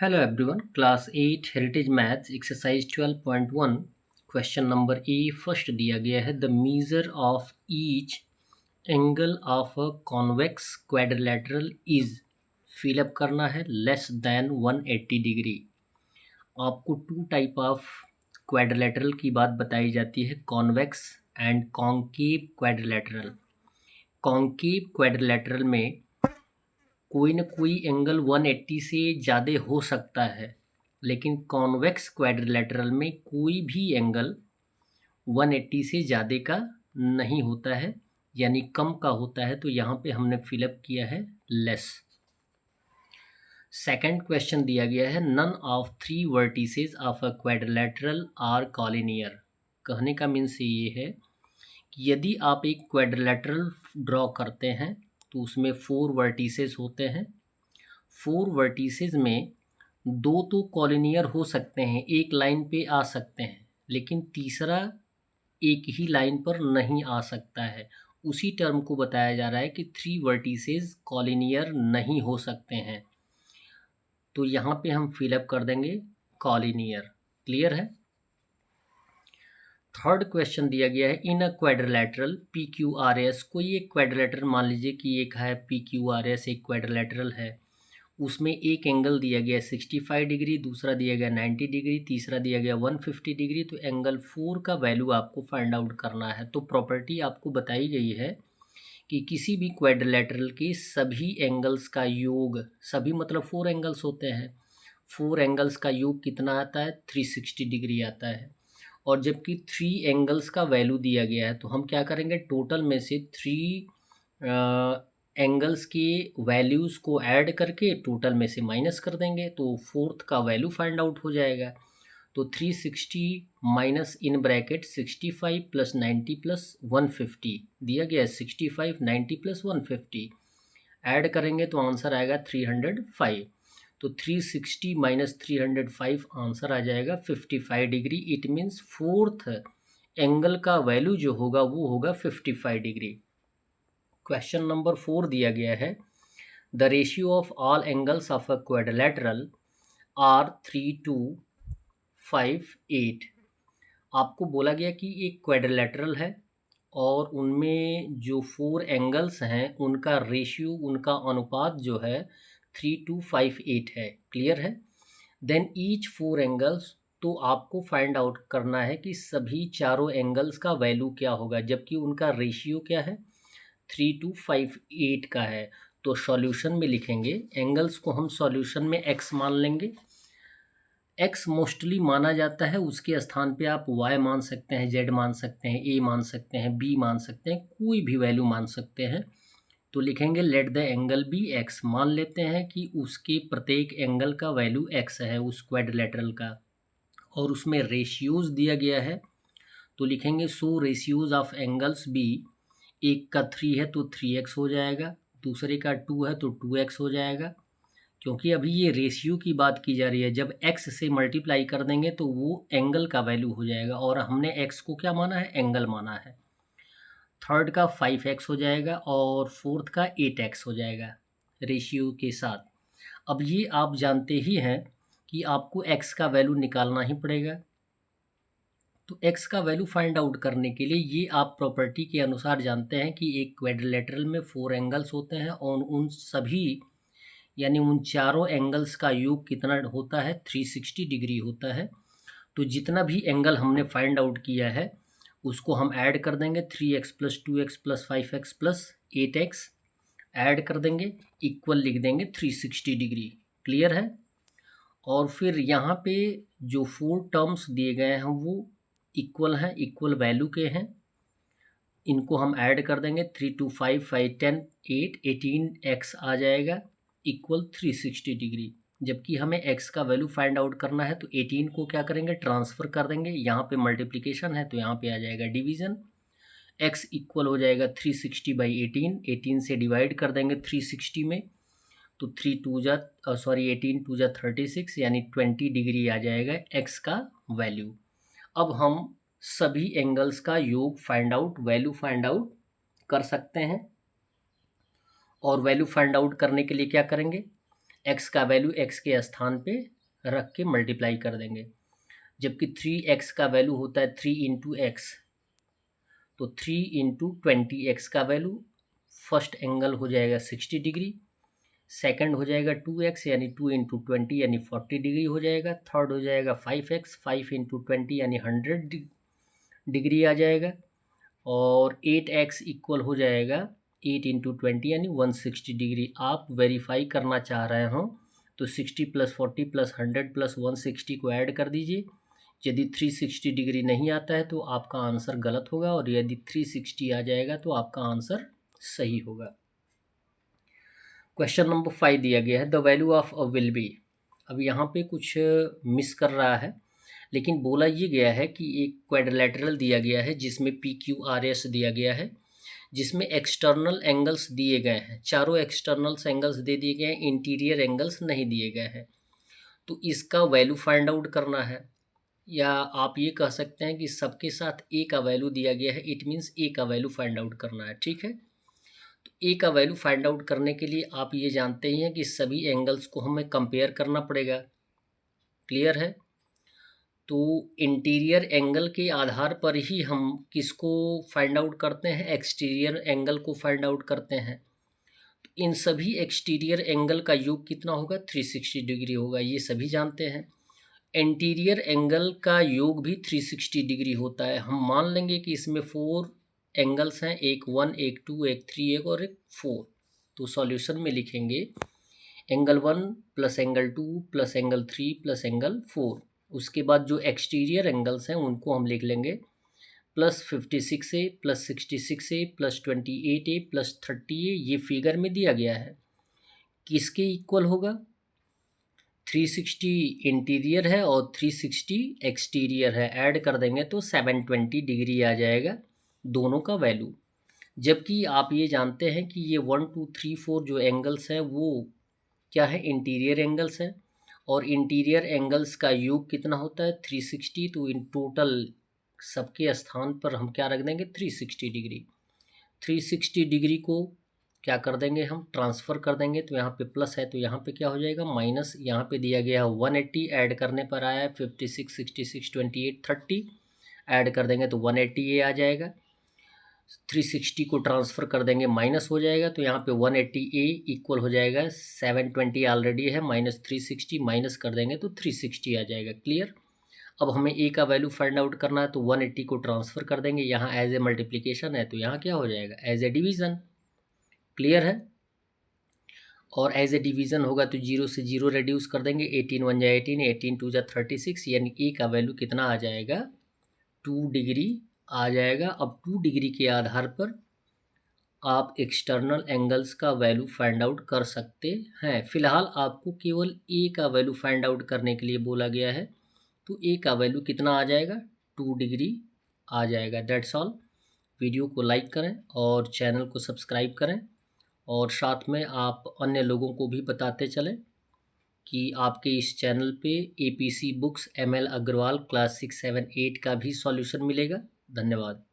Hello everyone, class 8 Heritage Maths exercise 12.1 question number A first दिया गया है the measure of each angle of a convex quadrilateral is fill up करना है less than 180 degree. आपको two type of quadrilateral की बात बताई जाती है, convex and concave quadrilateral. Concave quadrilateral में कोई न कोई एंगल 180 से ज़्यादा हो सकता है, लेकिन कॉन्वेक्स क्वाड्रिलेटरल में कोई भी एंगल 180 से ज़्यादा का नहीं होता है, यानी कम का होता है। तो यहाँ पे हमने फिलअप किया है लेस। सेकंड क्वेश्चन दिया गया है none of three vertices of a quadrilateral are collinear. कहने का मीन्स ये है कि यदि आप एक क्वाड्रिलेटरल ड्रॉ करते हैं तो उसमें 4 वर्टिसेस होते हैं। 4 वर्टिसेस में 2 तो कॉलिनियर हो सकते हैं, एक लाइन पे आ सकते हैं, लेकिन तीसरा एक ही लाइन पर नहीं आ सकता है। उसी टर्म को बताया जा रहा है कि 3 वर्टिसेस कॉलिनियर नहीं हो सकते हैं। तो यहाँ पे हम फिलअप कर देंगे कॉलिनियर। क्लियर है। थर्ड क्वेश्चन दिया गया है in a quadrilateral P Q R S. कोई एक क्वाड्रिलेटरल मान लीजिए कि एक है पी क्यू आर एस, एक क्वाड्रिलेटरल है, उसमें एक एंगल दिया गया 65 डिग्री, दूसरा दिया गया 90 डिग्री, तीसरा दिया गया 150 डिग्री। तो एंगल 4 का वैल्यू आपको फाइंड आउट करना है। तो प्रॉपर्टी आपको बताई गई है कि किसी भी क्वाड्रिलेटरल के सभी एंगल्स का योग, सभी मतलब 4 एंगल्स होते हैं, 4 एंगल्स का योग कितना आता है 360 डिग्री आता है। और जबकि 3 एंगल्स का वैल्यू दिया गया है तो हम क्या करेंगे, टोटल में से 3 एंगल्स के वैल्यूज़ को ऐड करके टोटल में से माइनस कर देंगे, तो फोर्थ का वैल्यू फाइंड आउट हो जाएगा। तो 360 minus in bracket 65 plus 90 plus 150 दिया गया है। 65 90 प्लस 150 ऐड करेंगे तो आंसर आएगा 305। तो 360 माइनस 305 आंसर आ जाएगा 55 degree. It means fourth angle का वैल्यू जो होगा वो होगा 55 डिग्री। क्वेश्चन नंबर 4 दिया गया है the ratio of all angles of a quadrilateral are 3:2:5:8। आपको बोला गया कि एक क्वाड्रिलेटरल है और उनमें जो 4 एंगल्स हैं उनका रेशियो, उनका अनुपात जो है 3:2:5:8 है। क्लियर है। देन ईच 4 एंगल्स, तो आपको फाइंड आउट करना है कि सभी चारों एंगल्स का वैल्यू क्या होगा, जबकि उनका रेशियो क्या है 3:2:5:8 का है। तो सॉल्यूशन में लिखेंगे, एंगल्स को हम सॉल्यूशन में x मान लेंगे। x मोस्टली माना जाता है, उसके स्थान पे आप y मान सकते हैं, z मान सकते हैं, a मान सकते हैं, b मान सकते हैं, कोई भी वैल्यू मान सकते हैं। तो लिखेंगे let the angle B x। मान लेते हैं कि उसके प्रत्येक एंगल का वैल्यू x है उस क्वाड्रिलेटरल का, और उसमें रेशियोज दिया गया है। तो लिखेंगे सो रेशियोज ऑफ एंगल्स बी, एक का 3 है तो 3x हो जाएगा, दूसरे का 2 है तो 2x हो जाएगा। क्योंकि अभी ये रेशियो की बात की जा रही है, जब x से मल्टीप्लाई कर देंगे तो वो एंगल का वैल्यू हो जाएगा, और हमने x को क्या माना है, एंगल माना है। थर्ड का 5x हो जाएगा और फोर्थ का 8x हो जाएगा रेशियो के साथ। अब ये आप जानते ही हैं कि आपको x का वैल्यू निकालना ही पड़ेगा। तो x का वैल्यू फाइंड आउट करने के लिए ये आप प्रॉपर्टी के अनुसार जानते हैं कि एक क्वाड्रिलेटरल में 4 एंगल्स होते हैं और उन सभी यानी उन चारों एंगल्स का योग कितना होता है 360 डिग्री होता है। तो जितना भी एंगल हमने फाइंड आउट किया है उसको हम ऐड कर देंगे, 3x plus 2x plus 5x plus 8x add कर देंगे, इक्वल लिख देंगे 360 डिग्री। क्लियर है। और फिर यहाँ पे जो 4 टर्म्स दिए गए हैं वो इक्वल हैं, इक्वल वैल्यू के हैं, इनको हम ऐड कर देंगे। 3 2 5 5 10 8 18x आ जाएगा इक्वल 360 डिग्री। जबकि हमें x का वैल्यू फाइंड आउट करना है तो 18 को क्या करेंगे, ट्रांसफ़र कर देंगे। यहाँ पे मल्टीप्लिकेशन है तो यहाँ पे आ जाएगा डिवीज़न। x इक्वल हो जाएगा 360/18, 18 से डिवाइड कर देंगे 360 में, तो 18 2 जा 36 यानी 20 डिग्री आ जाएगा x का वैल्यू। अब हम सभी एंगल्स का योग find out, value find out कर सकते हैं। और वैल्यू फाइंड आउट करने के लिए क्या करेंगे, x का वैल्यू x के स्थान पे रख के मल्टीप्लाई कर देंगे। जबकि 3x का वैल्यू होता है 3 इंटू एक्स, तो 3 इंटू 20x का वैल्यू फर्स्ट एंगल हो जाएगा 60 डिग्री, सेकंड हो जाएगा 2x यानी 2 इंटू 20 यानी 40 डिग्री हो जाएगा, थर्ड हो जाएगा 5x 5 इंटू 20 यानी 100 डिग्री आ जाएगा, और 8x इक्वल हो जाएगा 8 इंटू 20 यानी 160 डिग्री। आप वेरीफाई करना चाह रहे हो तो 60 प्लस 40 प्लस 100 प्लस 160 को ऐड कर दीजिए। यदि 360 डिग्री नहीं आता है तो आपका आंसर गलत होगा, और यदि 360 आ जाएगा तो आपका आंसर सही होगा। क्वेश्चन नंबर 5 दिया गया है, the value of a will be. अब यहाँ पे कुछ मिस कर रहा है, लेकिन बोला ये गया है कि एक क्वाड्रिलेटरल दिया गया है जिसमें PQRS दिया गया है, जिसमें एक्सटर्नल एंगल्स दिए गए हैं, चारों एक्सटर्नल एंगल्स दे दिए गए हैं, इंटीरियर एंगल्स नहीं दिए गए हैं। तो इसका वैल्यू फाइंड आउट करना है, या आप ये कह सकते हैं कि सबके साथ ए का वैल्यू दिया गया है, इट मीन्स ए का वैल्यू फाइंड आउट करना है। ठीक है, तो ए का वैल्यू फाइंड आउट करने के लिए आप ये जानते ही हैं कि सभी एंगल्स को हमें कंपेयर करना पड़ेगा। क्लियर है? तो इंटीरियर एंगल के आधार पर ही हम किसको फाइंड आउट करते हैं, एक्सटीरियर एंगल को फाइंड आउट करते हैं। तो इन सभी एक्सटीरियर एंगल का योग कितना होगा, 360 डिग्री होगा, ये सभी जानते हैं। इंटीरियर एंगल का योग भी 360 डिग्री होता है। हम मान लेंगे कि इसमें 4 एंगल्स हैं, एक 1 एक 2 एक 3 एक और एक 4। तो सॉल्यूशन में लिखेंगे angle 1 plus angle 2 plus angle 3 plus angle 4। उसके बाद जो एक्सटीरियर एंगल्स हैं उनको हम लिख लेंगे plus 56A plus 66A plus 28A plus 30A। ये फिगर में दिया गया है, किसके इक्वल होगा, 360 इंटीरियर है और 360 एक्सटीरियर है, ऐड कर देंगे तो 720 डिग्री आ जाएगा दोनों का वैल्यू। जबकि आप ये जानते हैं कि ये 1 2 3 4 जो एंगल्स हैं वो क्या है, इंटीरियर एंगल्स हैं, और इंटीरियर एंगल्स का योग कितना होता है, 360। तो इन टोटल सबके स्थान पर हम क्या रख देंगे, 360 डिग्री। 360 डिग्री को क्या कर देंगे, हम ट्रांसफ़र कर देंगे, तो यहाँ पे प्लस है तो यहाँ पे क्या हो जाएगा माइनस। यहाँ पे दिया गया है 180, ऐड करने पर आया है 56 66 28 30, ऐड कर देंगे तो 180A आ जाएगा। 360 को ट्रांसफ़र कर देंगे, माइनस हो जाएगा, तो यहाँ पे 180A इक्वल हो जाएगा 720 ऑलरेडी है, माइनस 360 माइनस कर देंगे तो 360 आ जाएगा। क्लियर? अब हमें ए का वैल्यू फाइंड आउट करना है, तो 180 को ट्रांसफ़र कर देंगे, यहाँ एज ए मल्टीप्लिकेशन है तो यहाँ क्या हो जाएगा, एज ए डिवीज़न। क्लियर है? और एज ए डिवीज़न होगा तो 0 से 0 रेड्यूस कर देंगे, 18 1 जा 18, 18 2 जा 36, यानी ए का वैल्यू कितना आ जाएगा, 2 डिग्री आ जाएगा। अब 2 डिग्री के आधार पर आप एक्सटर्नल एंगल्स का वैल्यू फाइंड आउट कर सकते हैं। फिलहाल आपको केवल ए का वैल्यू फाइंड आउट करने के लिए बोला गया है, तो ए का वैल्यू कितना आ जाएगा, 2 डिग्री आ जाएगा। That's all. वीडियो को लाइक करें और चैनल को सब्सक्राइब करें, और साथ में आप अन्य लोगों को भी बताते चलें कि आपके इस चैनल पे APC books ML Agarwal class 6 7 8 का भी सॉल्यूशन मिलेगा। धन्यवाद।